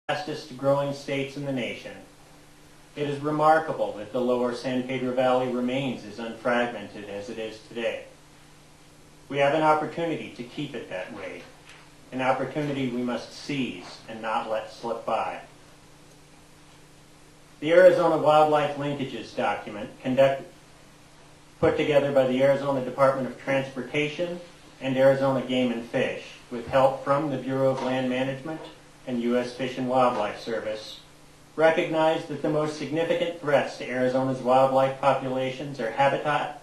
fastest growing states in the nation, it is remarkable that the lower San Pedro Valley remains as unfragmented as it is today. We have an opportunity to keep it that way, an opportunity we must seize and not let slip by. The Arizona Wildlife Linkages document, put together by the Arizona Department of Transportation and Arizona Game and Fish, with help from the Bureau of Land Management and U.S. Fish and Wildlife Service, recognized that the most significant threats to Arizona's wildlife populations are habitat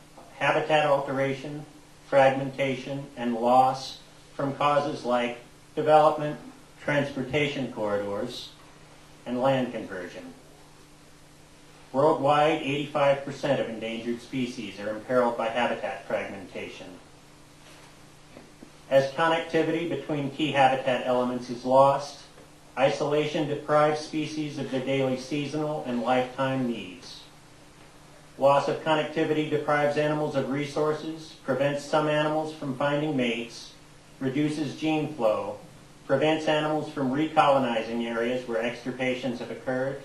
alteration, fragmentation, and loss from causes like development, transportation corridors, and land conversion. Worldwide, 85% of endangered species are imperiled by habitat fragmentation. As connectivity between key habitat elements is lost, isolation deprives species of their daily seasonal and lifetime needs. Loss of connectivity deprives animals of resources, prevents some animals from finding mates, reduces gene flow, prevents animals from recolonizing areas where extirpations have occurred,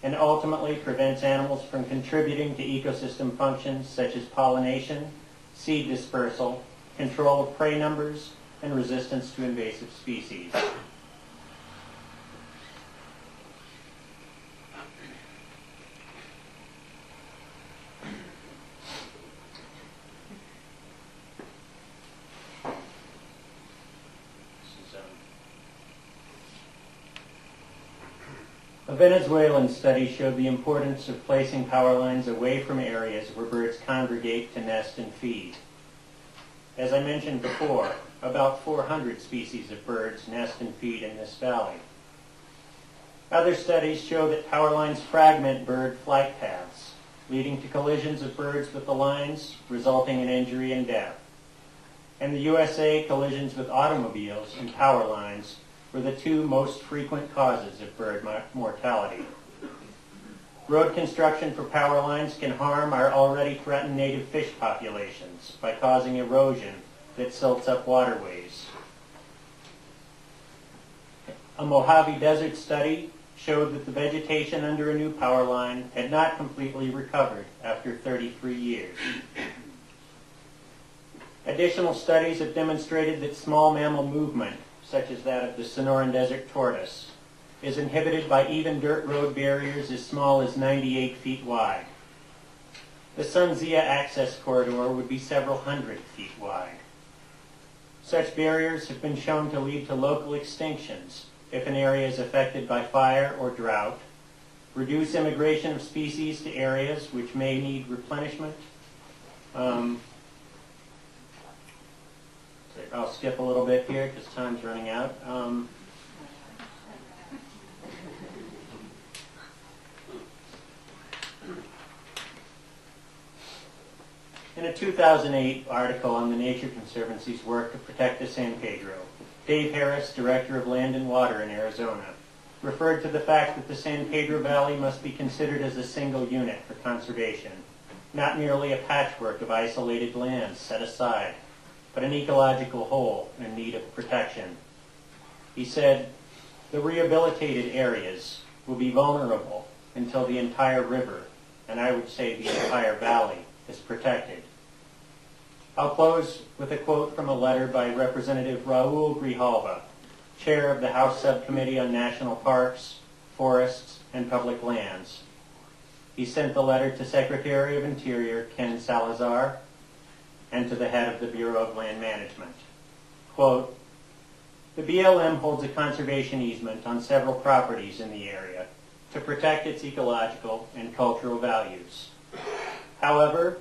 and ultimately prevents animals from contributing to ecosystem functions such as pollination, seed dispersal, control of prey numbers, and resistance to invasive species. A Venezuelan study showed the importance of placing power lines away from areas where birds congregate to nest and feed. As I mentioned before, about 400 species of birds nest and feed in this valley. Other studies show that power lines fragment bird flight paths, leading to collisions of birds with the lines, resulting in injury and death. In the USA, collisions with automobiles and power lines were the two most frequent causes of bird mortality. Road construction for power lines can harm our already threatened native fish populations by causing erosion that silts up waterways. A Mojave Desert study showed that the vegetation under a new power line had not completely recovered after 33 years. Additional studies have demonstrated that small mammal movement, such as that of the Sonoran Desert tortoise, is inhibited by even dirt road barriers as small as 98 feet wide. The Sunzia access corridor would be several hundred feet wide. Such barriers have been shown to lead to local extinctions if an area is affected by fire or drought, reduce immigration of species to areas which may need replenishment. I'll skip a little bit here because time's running out. In a 2008 article on the Nature Conservancy's work to protect the San Pedro, Dave Harris, Director of Land and Water in Arizona, referred to the fact that the San Pedro Valley must be considered as a single unit for conservation, not merely a patchwork of isolated lands set aside, but an ecological whole in need of protection. He said, "The rehabilitated areas will be vulnerable until the entire river, and I would say the entire valley, is protected." I'll close with a quote from a letter by Representative Raul Grijalva, Chair of the House Subcommittee on National Parks, Forests, and Public Lands. He sent the letter to Secretary of Interior Ken Salazar and to the head of the Bureau of Land Management. Quote, "The BLM holds a conservation easement on several properties in the area to protect its ecological and cultural values. However,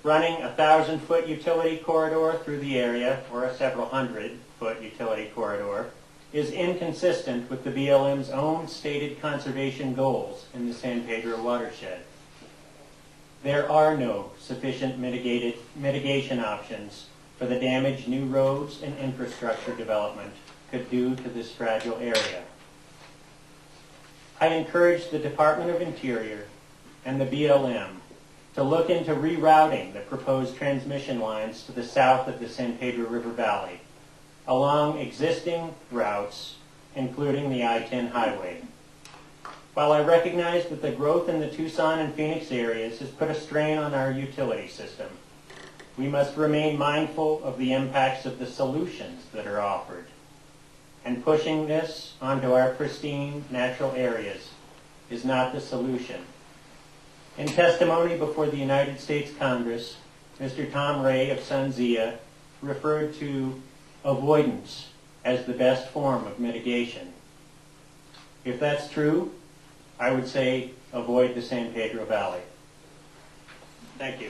running a 1,000-foot utility corridor through the area, or a several hundred-foot utility corridor, is inconsistent with the BLM's own stated conservation goals in the San Pedro watershed. There are no sufficient mitigation options for the damage new roads and infrastructure development could do to this fragile area. I encourage the Department of Interior and the BLM to look into rerouting the proposed transmission lines to the south of the San Pedro River Valley along existing routes including the I-10 highway. While I recognize that the growth in the Tucson and Phoenix areas has put a strain on our utility system, we must remain mindful of the impacts of the solutions that are offered. And pushing this onto our pristine natural areas is not the solution. In testimony before the United States Congress, Mr. Tom Ray of Sunzia referred to avoidance as the best form of mitigation. If that's true, I would say avoid the San Pedro Valley. Thank you.